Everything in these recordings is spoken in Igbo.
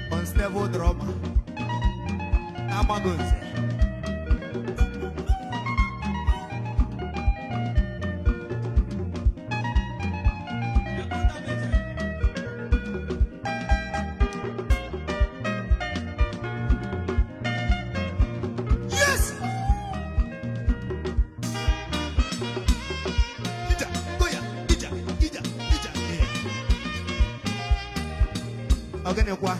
Constable drama. Amagonze. Kwa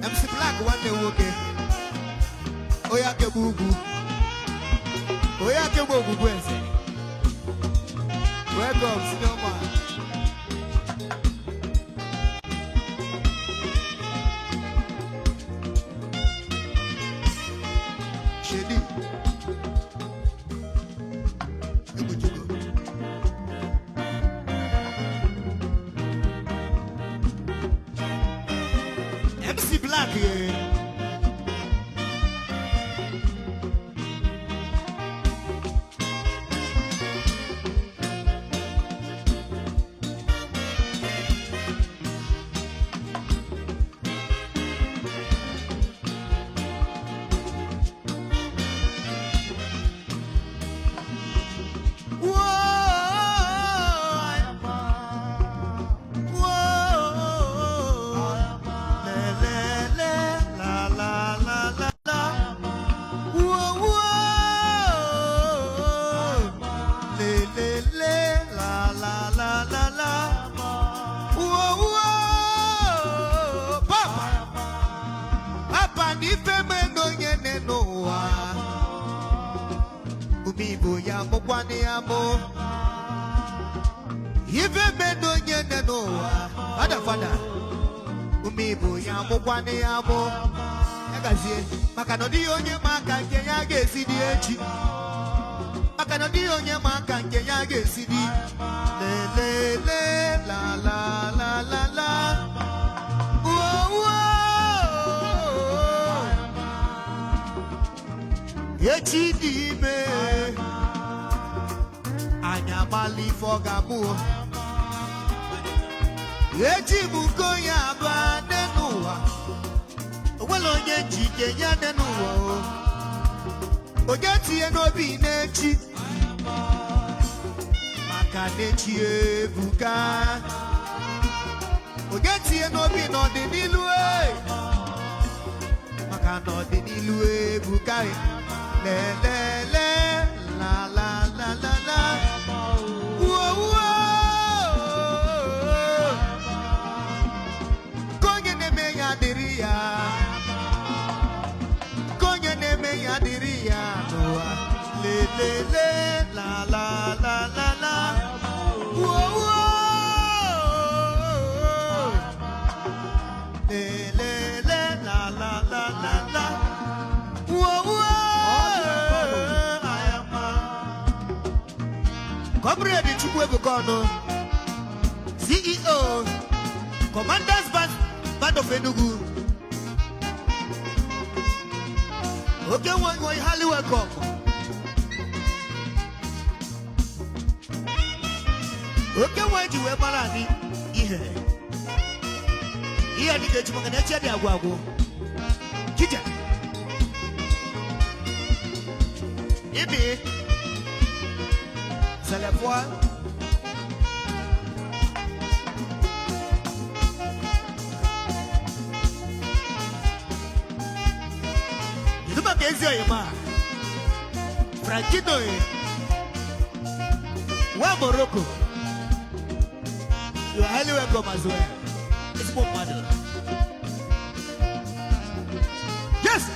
MC Black one day woke Oya ke bugu Gwense Welcome senior man Shady Black here. Umibo ya mkwani amo Ife mendo nyene noa Fada Umibo ya mkwani amo Yagazie Makano di onye maka nke ya gesidi echi Makano di onye maka nke ya gesidi Le la la la la la Echi di me Anyamali fogamu Echi buko ya ba denuwa Welo nye jike ya denuwa Ojeti enobi nechi Maka nechi ebuka Ojeti enobi no de nilwe Maka no de nilwe ebuka Le la la la la la Whoa Konye neme ya diria Konye neme ya diria Le la la la la la Whoa Le la la la la la Whoa Comrade Chukwuebukono, CEO, Commanders Band of Enugu. Okay, one highly welcome. Okay, one you ever Marani. Here, the Chimanacha de Aguago. Kita. Ebe. C'est la foi. Il m'a bien dit, Franquito, wa Morocco. You are highly welcome as well. It's more mother. Yes.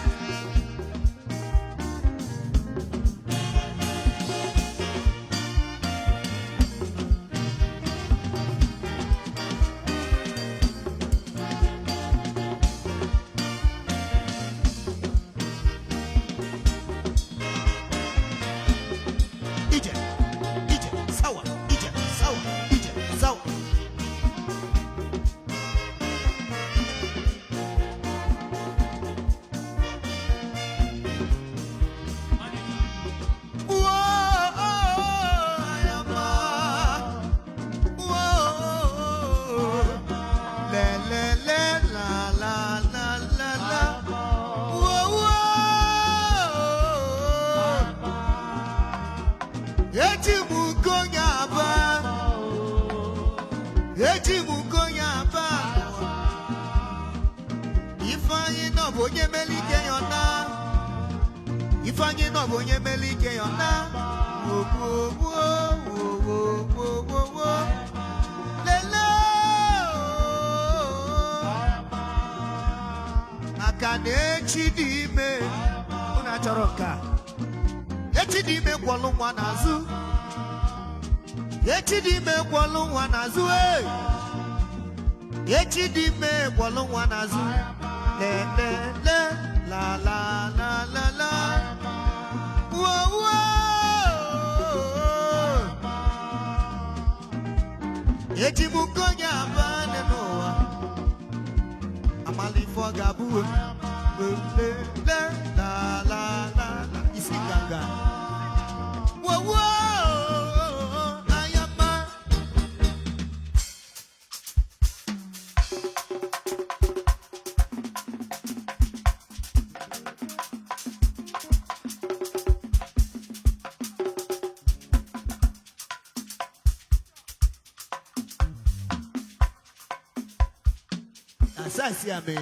eji mukonya ba ifanyi no bonye melike yona ifanyi no bonye melike yona wo lelo akane chidime una choroka echidime kwolu nwa nazu echidime kwolu nwa nazu echidime kwolu nwa nazu le la wo ejimukonya abane noa amalifo gabu le la isiganga wo ayama Asasiame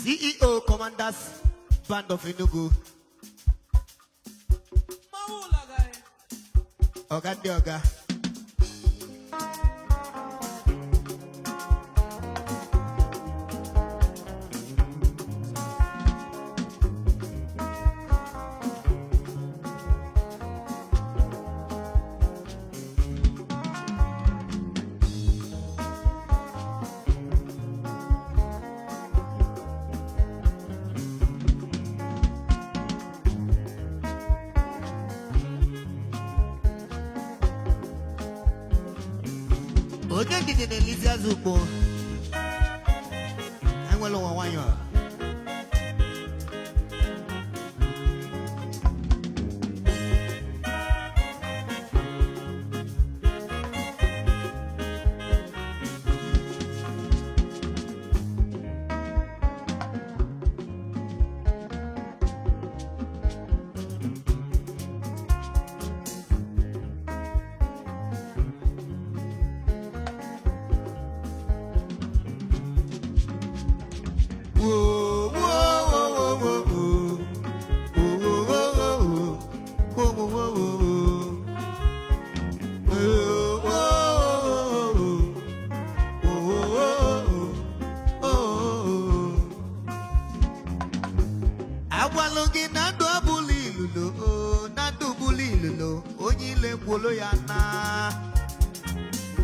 CEO Commanders Band of Enugu Oga de Oga Oge did the Lizia Zupo. I'm well over 1 year.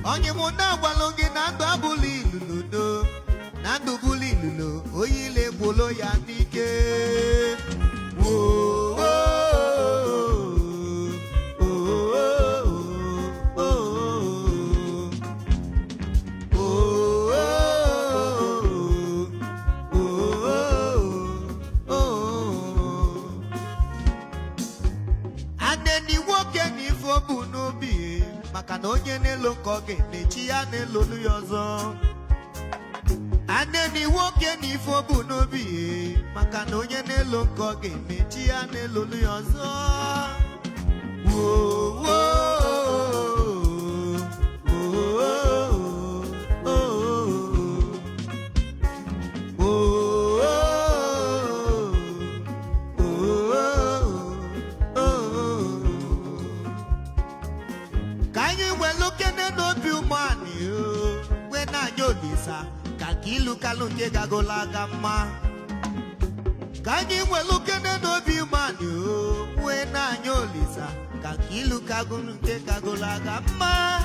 Onye mo na gwaloge na ndo abuli luludo na ndo buli lulo oyile gbolo ya nike adeni woke ni fobu nobi makana onye nelo koge nechi ya nelo nuyozo aneni woke ni fobu nobi makana onye nelo koge nechi ya nelo nuyozo Kakilu kalunge gagola gama Kanyi welukene no bi mani wena nyolisa Kakilu kalunge gagola gama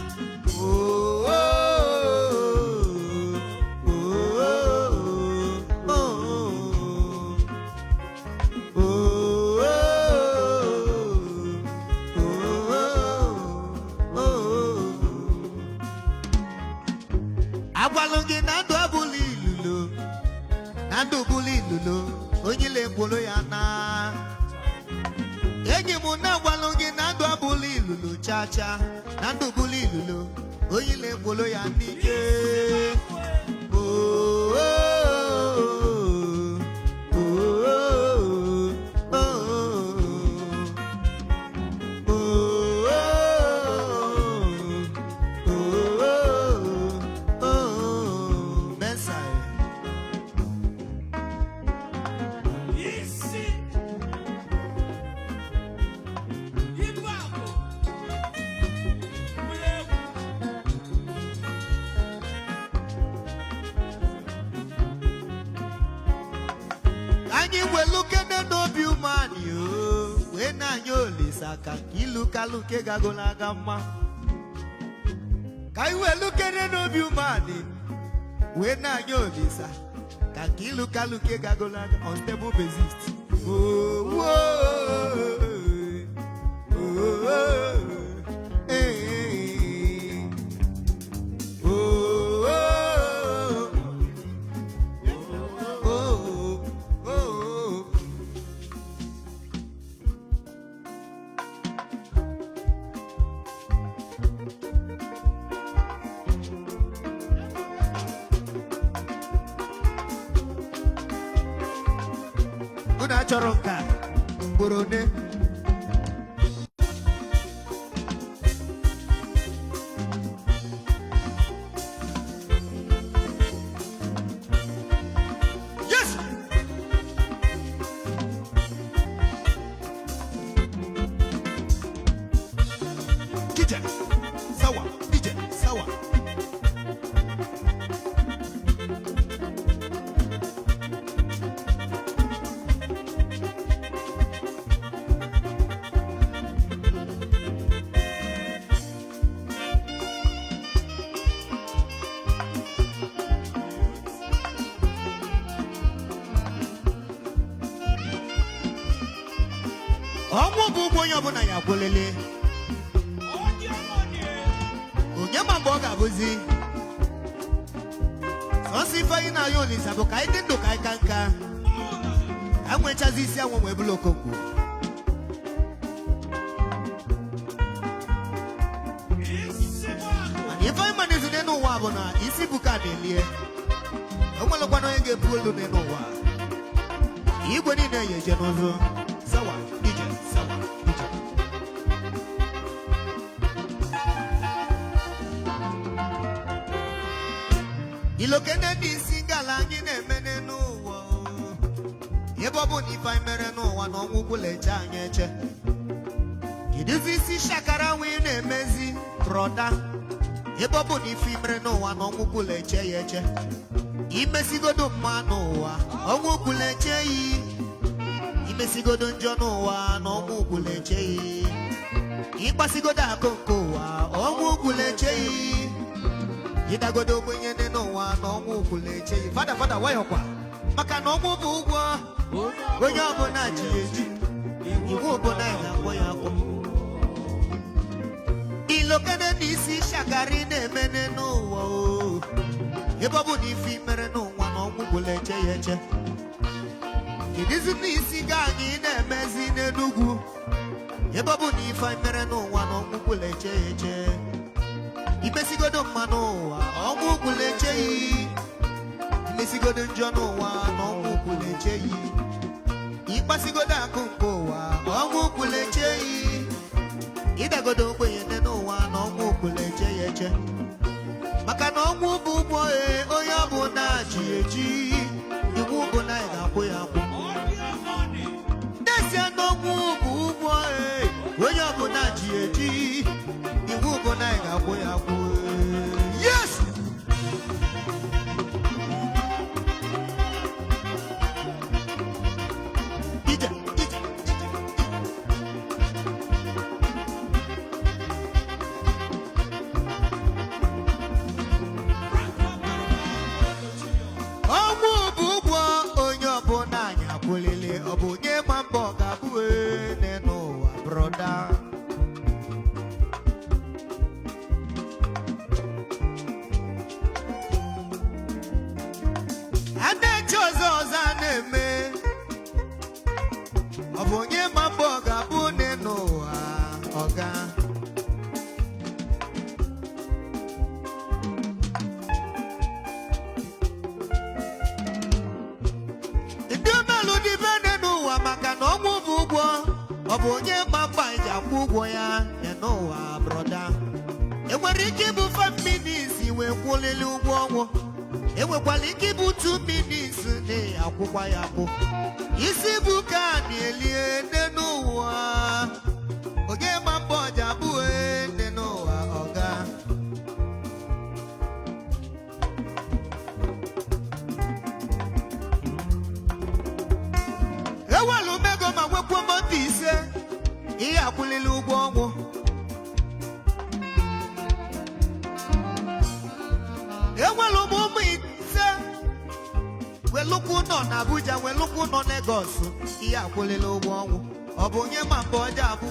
Agwalungi nando abuli lulo Nando buli lulo Onyile kwolo ya na Enyi mu na agwalungi nando abuli lulo Cha Nando buli lulo Onyile kwolo ya nike will look at the no man you when I know Lisaka, you look a look at Gagolagama. I will look at the no man when I know Lisa. Kakilu kaluke Gagolaga unstable basis. Oh, oh, oh, oh, hey, oh, oh, oh, oh. Una choronca, burone. Yes. DJ, sawa, DJ, sawa. Ọmụ bụ ụgbọ onye ọbụla ya kwolele onye ma mgbe ọ ga-abụzi sọsọ ife anyị na-ayọ Olisa bụ ka anyị dị ndụ ka anyị ka nka ka nwechazi isi anwụ wee bụrụ okokwu mana ife anyị mana ezune n'ụwa bụ na isi bụ ka na-elie o nwelekwana onye ga-ebu olu n'ụwa igwe niile ya eje n'ụzọ sawa ije sawa ije ilokene dị isi ngala anyị na-eme n'ụwa ebe ọ bụ na ife anyị mere n'ụwa na ọnwụ gwụla eche anyị eche keduzi isi shakara wee na-emezi brọda ebe ọ bụ na ife mere n'ụwa na ọnwụ gwụla eche ya eche imesigodo mma n'ụwa ọnwụ gwụla eche ya imesigodo njọ n'ụwa na ọnwụ gwụla eche ya ịgbasigodo akụ nke ụwa ọnwụ gwụla eche ya ịdagodo ogbenye dị n'ụwa na ọnwụ gwụla eche ya fada wayọkwa maka na ọnwụ bụ ụgwọ onye ọbụla ji eji iwu ọbụla ya ga-akwụ ya akwụ ilokene na isi shagari na-emene n'ụwa ebe ọ bụ na ife mere n'ụwa na ọnwụ gwụla eche ya eche kedizi na isi ga anyị na-emezi n'Enugwu ebe ọ bụ na ife mere n'ụwa na ọnwụ gwụla eche ya eche imesigodo mma n'ụwa ọnwụ gwụla eche ya imesigodo njọ n'ụwa na ọnwụ gwụla eche ya ịkpasigodo akụ nke ụwa ọnwụ gwụla eche ya ịdagodo ogbenye n'ụwa na ọnwụ gwụla eche ya eche maka na ọnwụ bụ ụgwọ onye ọ bụ na ji eji iwu bụ na ị ga-akwụ ya akwụ n'ezie na ọnwụ bụ ụgwọ onye ọ bụ na ji eji iwu bụ na ị ga-akwụ ya akwụ yes ọ bụ onye ma mbọ ga-abụ n'ụwa brọda a na-eche ọzọ a na-eme ọ bụ onye ma mbọ ga-abụ n'ụwa ọga maka na ọnwụ bụ ụgwọ ọ bụ onye ma mgba iji akwụ ụgwọ ya n'ụwa brọda enwere ike ịbụ 5 minutes wee kwụlili ụgwọ ọnwụ enwekwala ike ịbụ 2 minutes na-akwụkwa ya akwụ isi bụ ka a na-elie n'ụwa onye ma mgba ọja abụghị n'ụwa ọga akwụlili ụgwọ ọnwụ. Enwere ụmụ ise welukwu nọ na Abuja welukwu nọ Lagos ihe akwụlili ụgwọ ọnwụ. Ọ bụ onye ma mba ọja abụ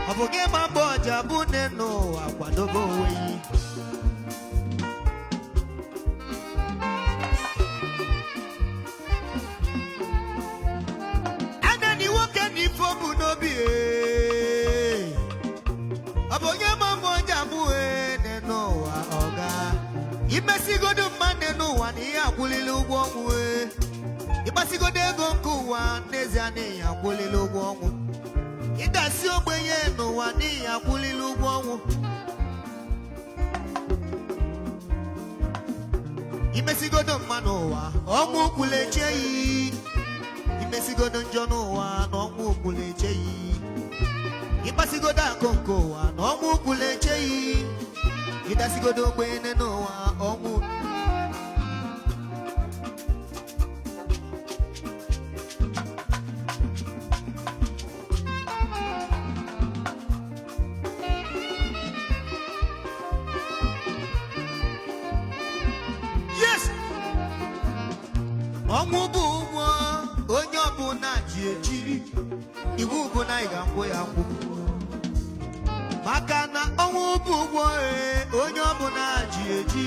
ọ bụ onye ma mba ọja abụ n'enu akwadobe onwe yi. Anani nwoke na ife obu n'obi ọ bụ onye ma mba ọja abụ n'enu ụwa ọga imesigodo mma n'enu ụwa na ihe akwụlili ụgwọ ọnwụ ịgbasigodo ego nke ụwa n'ezie n'ihi akwụlili ụgwọ ọnwụ. Ịdasi ogbenye n'ụwa n'ihi akwụlili ụgwọ ọnwụ. Imesigodo mma n'ụwa ọnwụ kwuleche ya. Imesigodo njọ n'ụwa na ọnwụ kwuleche ya. Ịgbasigodo akụ nke ụwa na ọnwụ kwuleche ya. Ịdasigodo ogbenye n'ụwa ọnwụ. Ọnwụ bụ ụgwọ onye ọbụla ji ejiri. Iwu bụ na ị ga-akwụ ya akwụ maka na ọnwụ bụ ụgwọ onye ọbụla ji eji.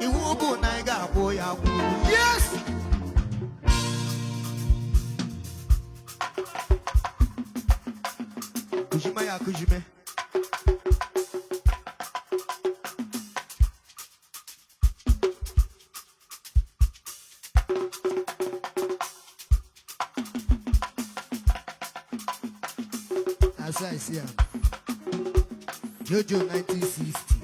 Iwu bụ na ị ga-akwụ ya akwụ. Yes! Kujime ya kujime. As I see him, Jojo 1960.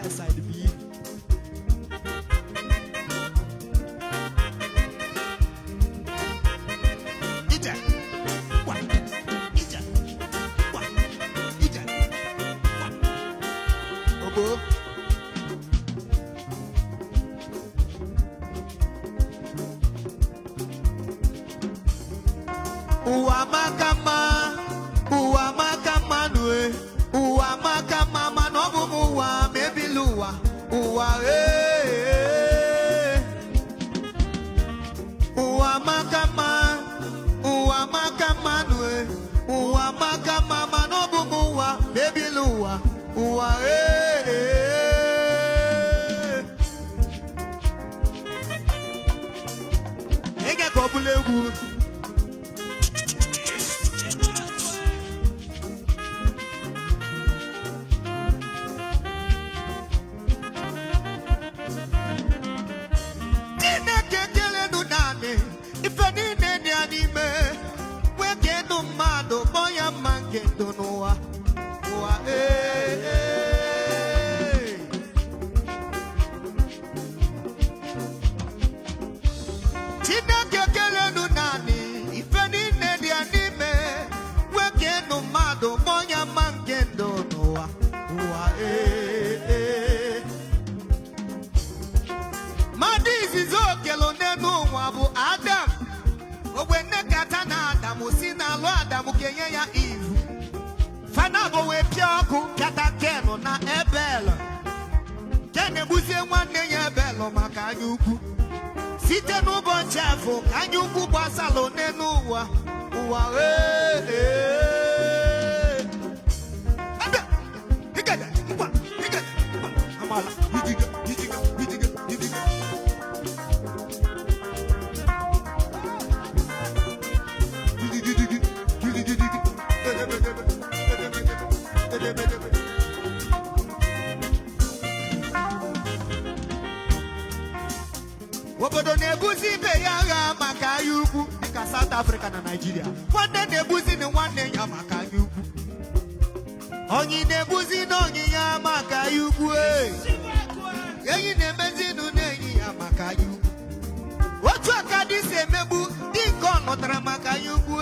Side B. Ija. What? Ija. What? Ija. What? Obo. Uwa makama nwe. Uwa makama manobu uwa mebiluwa. Uwa Uwa makama nwe. Uwa makama manobu uwa mebiluwa. Uwa Ege kobulewu. Ife niile dị n'ime weke ndụ mmadụ kpọọ mma nke ndụ n'ụwa ụwa Chineke kelenu naanị ife niile dị n'ime weke ndụ mmadụ kpọọ mma nke ndụ n'ụwa ụwa mmadụ izizi okelu n'elu ụwa bụ Adam. Ogbe nne kata na Adam si n'alụ Adam kenye ya Eve. Fana na go we piaku kata keno na ebel kene buzie nwanne ya ebel maka anya ukwu site n'ụbọchị afọ ka anya ukwu gbasala n'elu ụwa ụwa amala obodo na-ebuzi ibe ya agha maka anya ukwu dịka South Africa na Nigeria. Nwanne na-ebuzi na nwanne ya maka anya ukwu. Onye na-ebuzi na onye ya maka anya ukwu. Enyi na-emezi na enyi ya maka anya ukwu. Otu aka dị si emegbu dị nke ọ nọtara maka anya ukwu.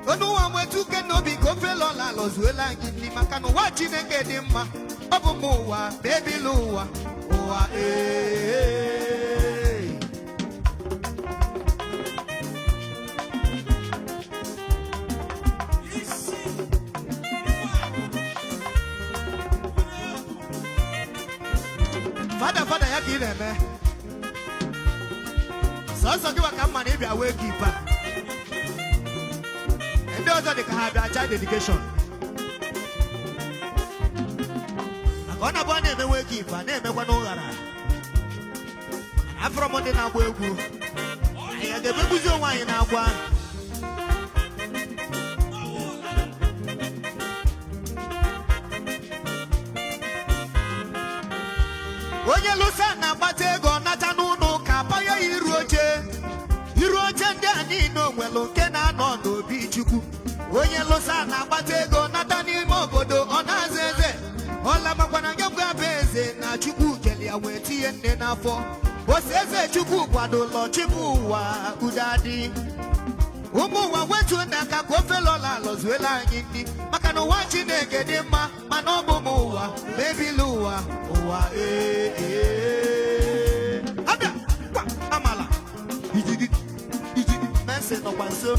Onu wa mwetu ke n'obi ka ofe lọla lọzuela anyị nri maka na ụwa Chineke dị mma. Ọ bụ m ụwa bebi l'ụwa ụwa Fada ya ka ị na-eme sọsọ gị maka mma na ịbịa wee kipa ndị ọzọ dị ka ha bịa child dedication maka ọ na-abụ a na-eme wee kipa na-emekwa n'ụghara afọrọ m ndị na-agba egwu anyị ga-emebuzi onwe anyị na-agwa onye lụsa na-agbata ego nata n'ụlọ ka paya iru oche ndị a niile onwelu nke na-anọ n'obi Chukwu. Onye lụsa na-agbata ego nata n'ime obodo ọ na-aza eze ọla makwana nye mbụ abụ eze na Chukwu kele ya wee tinye nne n'afọ ose eze Chukwu kwado ụlọ chịbụ ụwa udadị ụmụ ụwa wetu n'aka ka ofe lọla lọzuela anyị ndị maka na ụwa Chineke dị mma mana ọ bụ m ụwa mebili ụwa abịa kwa amala ijidi mense nọkwa nso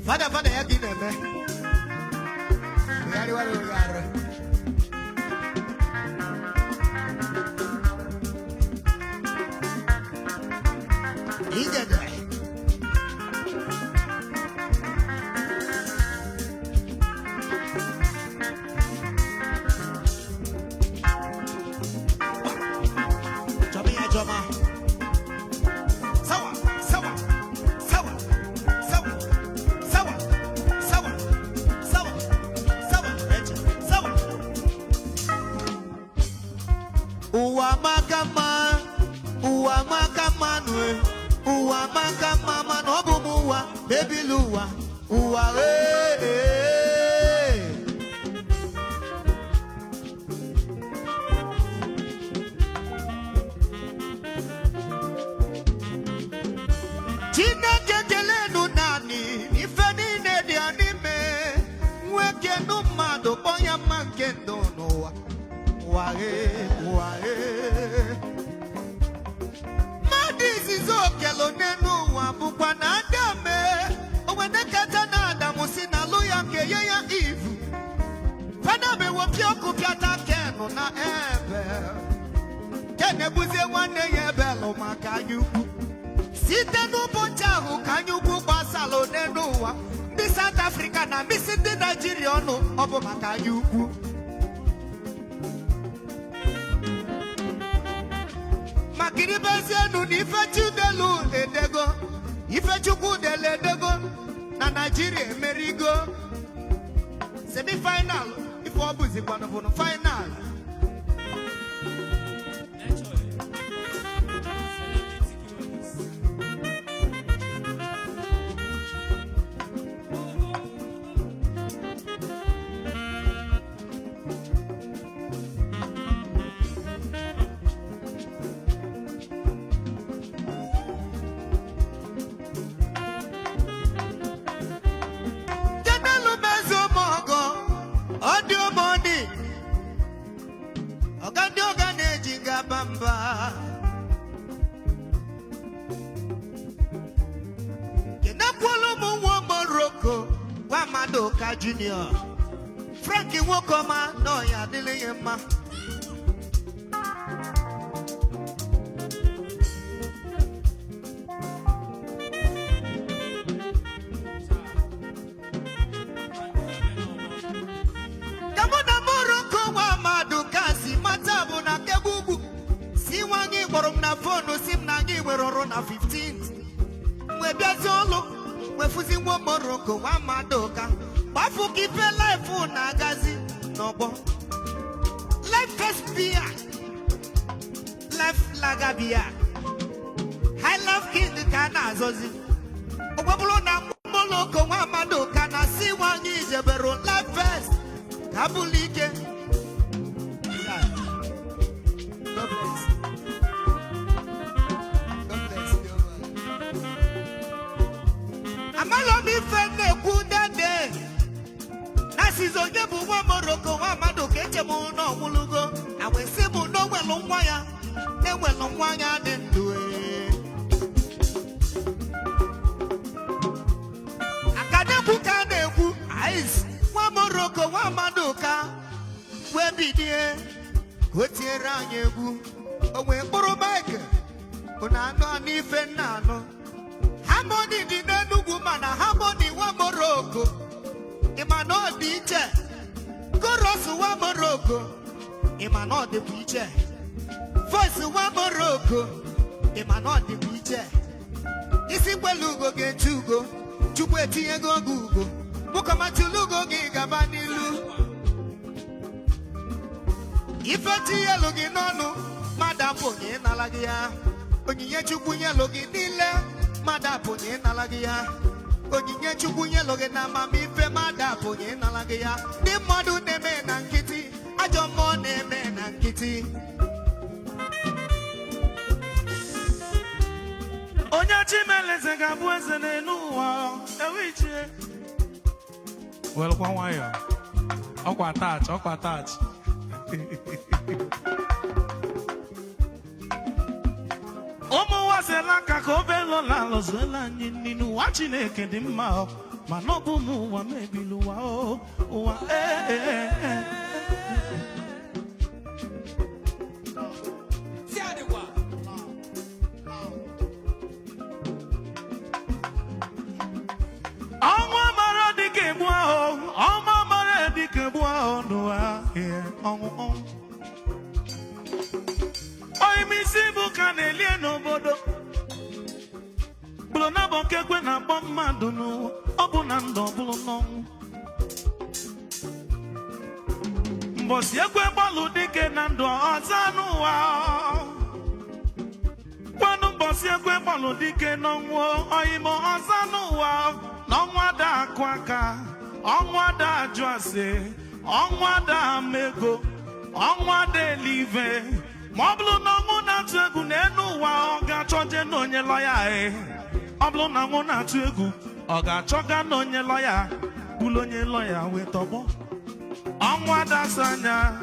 Fada ya gị na-eme ụgharị igede chọma ya chọma sawa Uwa makama nwe uwa makama man obu uwa baby luwa uwa Chineke kelenu nani ife niile dị anime nweke nu mmadụ kpọnya mma nke ndụ n'ụwa mmadụ izizi okelo n'elu ụwa bụkwa na Adame onwenekata na Adamu si na alụ ya nke ye ya ivu fada bewopị ọkụ pịata Kenu na Ebel Ken ebuzie nwanne ya Ebel maka anya ukwu site n'ụbọchị ahụ ka anya ukwu gbasalụ n'elu ụwa ndị South Africa na misi ndị Nigeria ọnụ ọ bụ maka anya ukwu makiribezienu na Ifechukwu edego Ifechukwu dele edego na Nigeria emerigo semi-final ife ọ bụzikwanụ bụ final Madoka Junior. Frankie Wokoma, no ya Dilema. Kamona Moroko wa Madoka si matabu na kebubu. Si wangi borom na phone sim na ngi weroro na 15th. We biazolo we fuzi wo Moroko wa Madoka. Bafu kipe life na gazi nobo. Life first beer. Life lagabia. I love king kana zozi. Obabulo na Moroko wa Madoka na si wangi jebero life first. Kabulike. God bless. God bless you. Amalo mi fene kudade. Nasizo nyebu wa Moroko wa Madoka echemu no mulugo. Awesimu no welo mwaya. Ne welo mwaya dendue. Akadebu kadebu. Ice. Wa Moroko wa Madoka. Webidie. Kotiera nyebu. Owe mburu bike. Unano ni fenano. Harmony di nenugu mana harmony wa Moroko. Imano di che. Chorus wa Moroko. Imano di piche. Voice wa Moroko. Imano di piche. Isi welugo ge chugo. Chukwe tiego gugo. Mukama chulugo gi gabanilu. Ifeti yelo gi nonu. Madam ponye nalagia. Onyinye chukwu yelo gi nile. Madam ponye nalagia. Onyinye chukwu yelo gi na mami ife. Madam ponye nalagia. Di madu neme na nkiti. Ajo mo neme na nkiti. Onya chimeleze gabu eze n'enuwa ewichie. Well, kwa waya. Okwa touch. Omo wasela ka kobelo la lozela ninu wa Chineke dị mma ma no bụ mu wa mebilu wa Blona boke kwe na bomado no obuna ndo bluno Mbosi ekwe balu dike na ndo ozanu wa Kwanu mbosi ekwe balu dike no nwo oyimo ozanu wa no nwada akwaka onwada ajuase onwada mego onwada live Moblu na nguna tuegu nenu wa oga choje no nye lawyer Oblu na nguna tuegu oga choga no nye lawyer Bulo nye lawyer we tobo Onwada sanya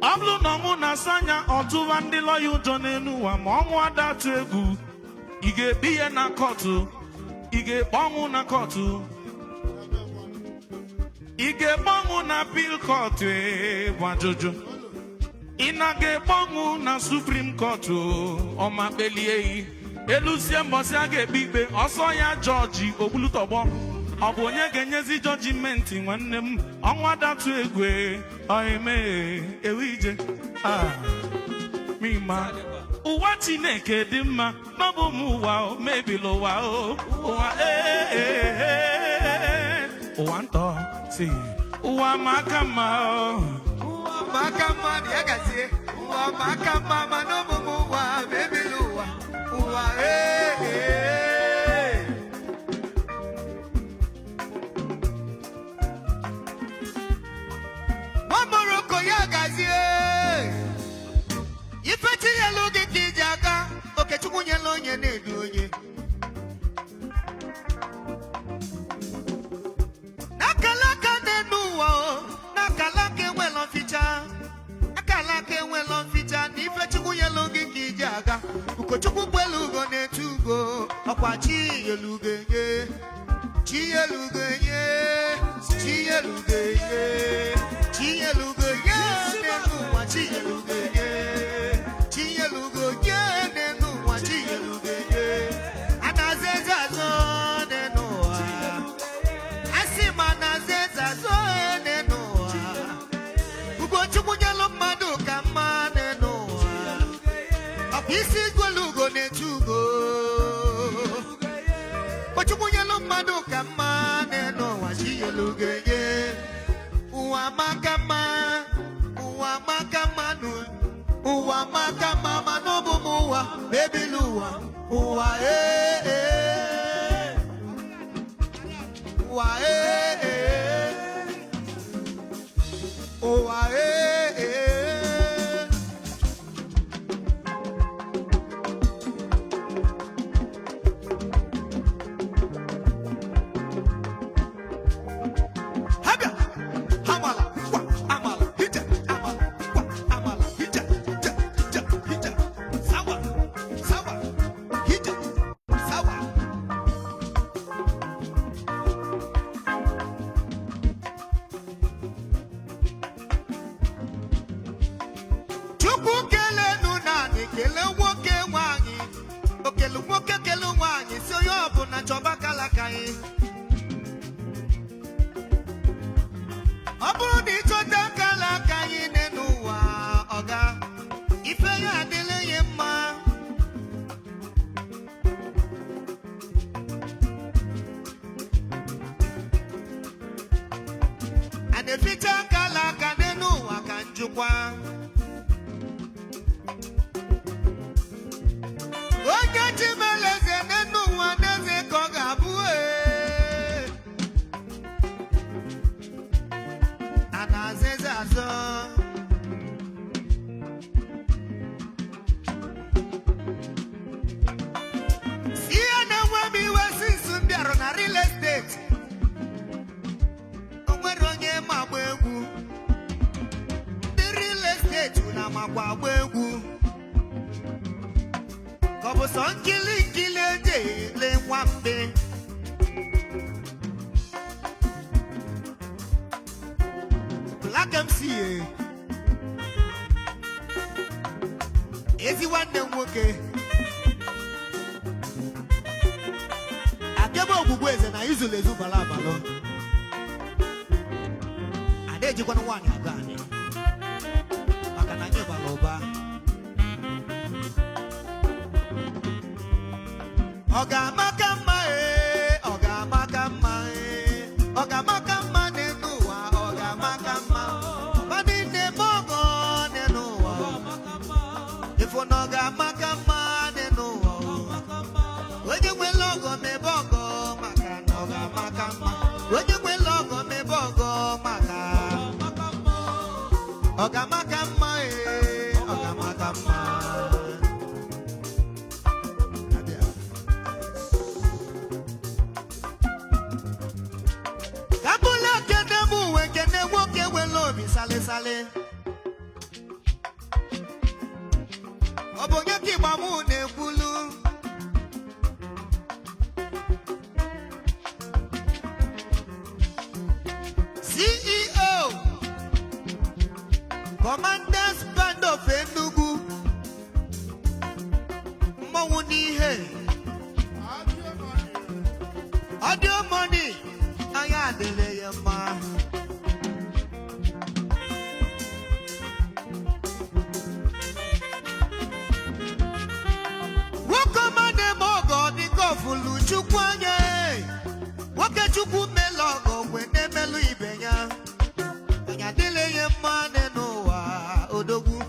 Oblu na nguna sanya otuwa ndi lawyer ujo nenu wa Onwada tuegu Ige biye na kotu Ige bongu na kotu Ige bongu na bill court Wajojo Inage bongu na Supreme Court o ma belie elusie mbosi aga ebibe oso ya George Ogbulutobo obu onye genyezi judgment nwanne m onwa datu egwe oime ewije mima uwa Chineke dị mma nobu mu wa mebilo wa uwa uwa nto si uwa makama Makama ni agazie. Uwa makama manomu wa bebiluwa. Uwa Wa Moroko ya agazie. Ifeti yelo gi kijaga. Oke chukwu yelo nye nedu onye. Nakalaka nenuwa. Nakalaka welo ficha. Nakalaka welo ficha. Nife chukwu yelo gi kijaga. Uko chukwu kwelugo netugo. Okwachi yeluge ye. Chiyelugoye, Chiyelugoye, Chiyelugoye, Nenuwa, Chiyelugoye, Chiyelugoye, Nenuwa, Chiyelugoye, Anazezazo, Nenuwa, Asima Nazezazo, Nenuwa, Ugo Chumunyalo Madu Kama, Nenuwa, Apisi Gwalugo Netugo, Chumunyalo Madu Kama, Nenuwa, Chiyelugoye, Uwamakama, Uwamakamanu, Uwamakama, Manobumuwa, Baby Luwa, Uwa Uwa Uwa Black MC, everyone know okay. Akebo Gugweze na izule zubala balo. Adeji kwa nwani agani. Makananye baloba. Oga makama oga makama oga makama nenuwa oga makama. Bani ne mogo nenuwa. Ifo noga makama nenuwa. Oje kwe logo me bogo maka noga makama. Oje kwe logo me bogo maka. Oga makama oga makama. Kabula kene muwe kene woke welobi sale sale. Obonye ki mamu ne bulu. CEO Commanders Band of Enugu Mawunihe Audio Money Ayadele Yama Wokomane Mogo Diko Fulu Chukwanye Wake Chukwu Melogo Wene Melu Ibenya Ayadele Yama Nenowa Odogu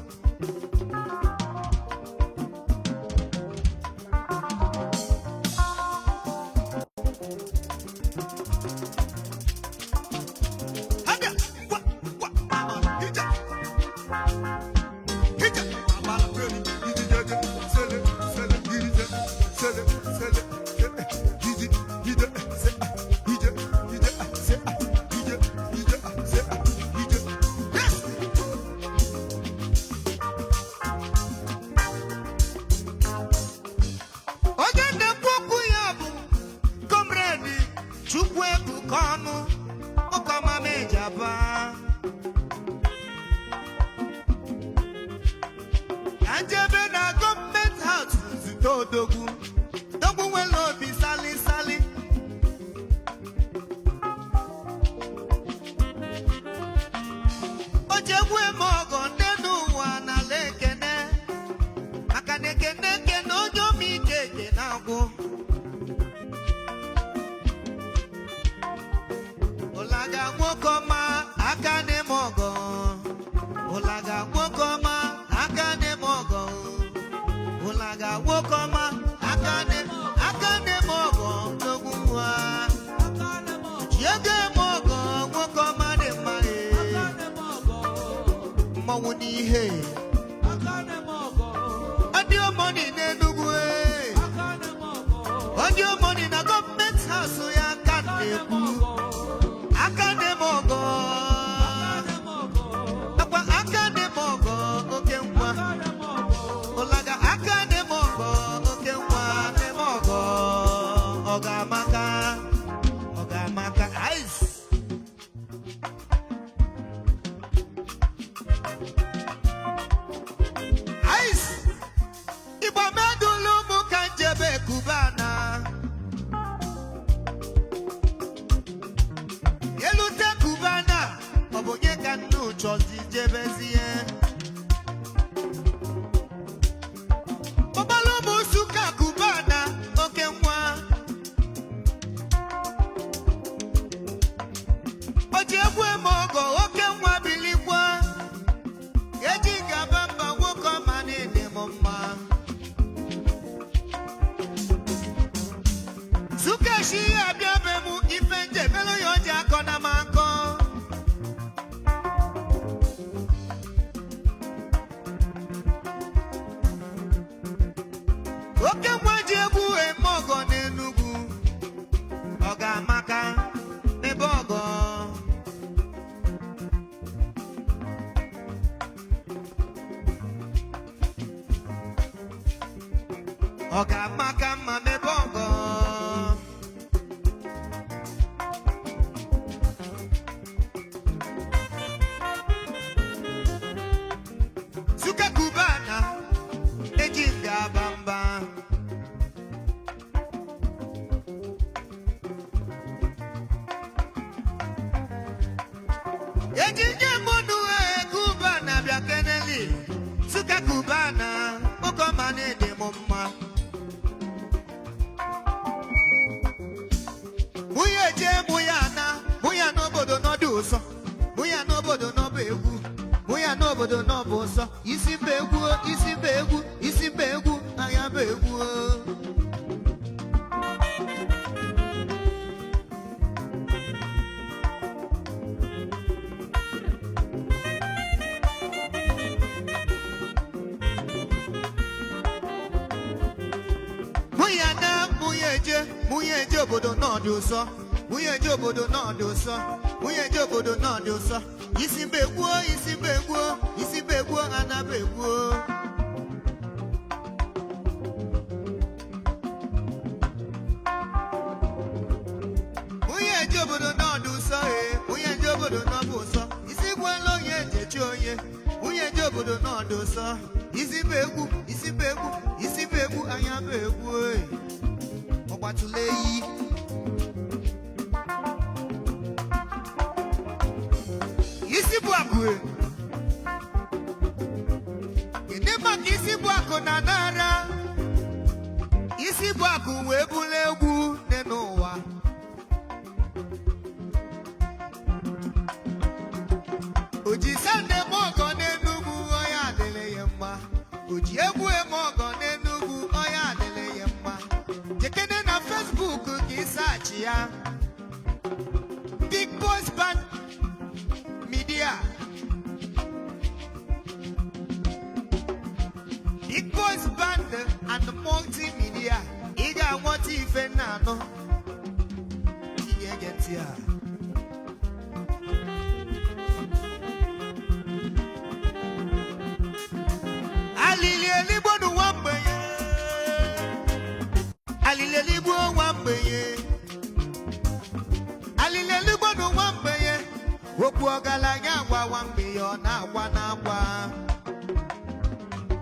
papa. Anjebe na government house zito dogu. Dogu welo bi sali sali. Ojebwe mogo nenu wana lekene. Akanekene keno jomi keke nago. Olaga mwokoma akane mogo. Olaga mwokoma akane mogo. Olaga mwokoma akane mogo noguwa. Chiege mogo mwokoma de mae. Mawuni he. Audio money ne nugwe. Audio money na government house ya kanebu. Akane mogo. Akwa akane mogo okemwa. Olaga akane mogo okemwa ne mogo. Ogamaka ice. Ice. Ibo medulu mukanjebe kubana. Yelute kubana. Obonye kanu chozi jebezie. Obalo musuka kubana. Okemwa. Ojebwe mogo okemwa bilikwa. Ejinga bamba woko manene mama. Sukashi abiabe mu ifenje melo yonja kona manko. Okemwa jebu emogo nenugu. Oga maka nebogo. Oga maka mame bongo. Suka kubana ejinga bamba. Ejinga monu kubana bia keneli. Suka kubana oko mane de mama. Muya nobodo no duso. Muya nobodo no begu. Muya nobodo no boso. Isi begu, aya begu. Muyeje obodo no duso. Muyeje obodo no duso. Muyeje obodo no duso. Isi begu, ana begu. Muyeje obodo no duso, muyeje obodo no buso. Isi gwelo yeje choye. Muyeje obodo no duso. Isi begu, anya begu. Ogbatuleyi. Isi buakwe. Kenema isi buako na nara. Isi buako webulegwu n'ụwa. Oji sande mogo n'Enugu oya adịle ya mma. Oji egwu emogo n'Enugu oya adịle ya mma. Jekene na Facebook ka ịsachi ya. Big Boys Band Media. Big Boys Band and Multimedia. Ị ga-anwata ife na-anọ. Ihe geti a. Alili eligbo n'ụwa mgbenye. Alili eligbo nwa mgbenye. Alili eligbo n'ụwa mgbenye. Wopu ogalanya wa wambe yo na kwa.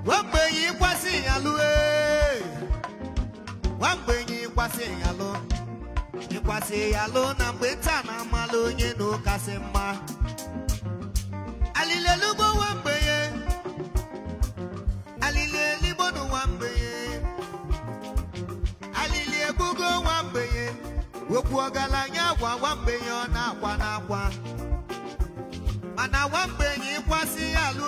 Wambe yi kwasi yalu Wambe yi kwasi yalu. Yi kwasi yalu na mbeta na malo nye no kasemma. Alile lubo wambe ye. Alile libo no wambe ye. Alile bugo wambe ye. Wopu ogalanya wa wambe yo na kwa. Mana wambe yi kwasi yalu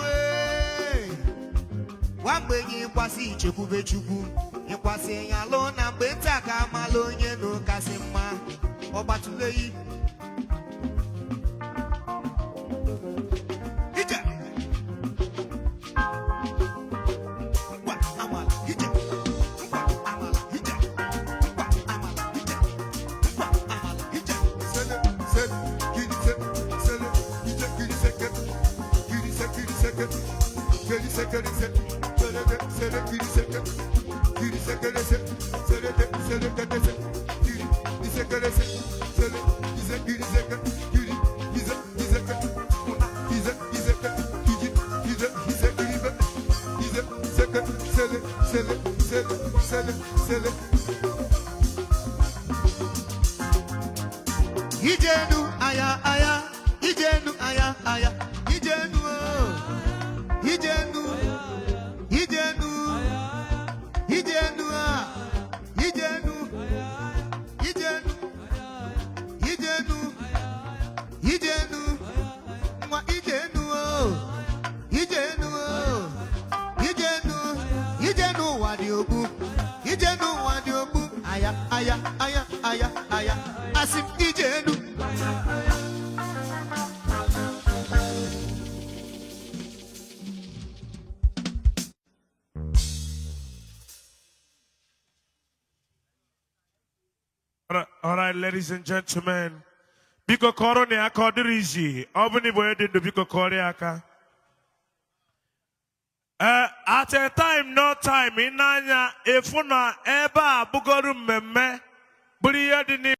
Wambe yi kwasi chekube chukwu Ikwasi yalu na mbeta ka malo nye no kasimma Obatule yi Ija Mwa amala ija Mwa amala ija Mwa amala ija Mwa amala ija Sele Kiri sele Ija kiri seke Kiri seke Kiri seke Sele kiri seke Kiri seke Sele Ijenu aya Ijenu aya Ijenu Ijenu Ijenu Ijenu Ijenu Ijenu Ijenu Ijenu Mwa Ijenu Ijenu Ijenu Ijenu wadiobu Ijenu wadiobu aya Asim Ijenu All right, ladies and gentlemen. Biko koro ne aka odirizi. Obuni boye dindo biko kore aka. At a time, no time. Inanya efuna eba bugoru mmemme. Buri yedi ni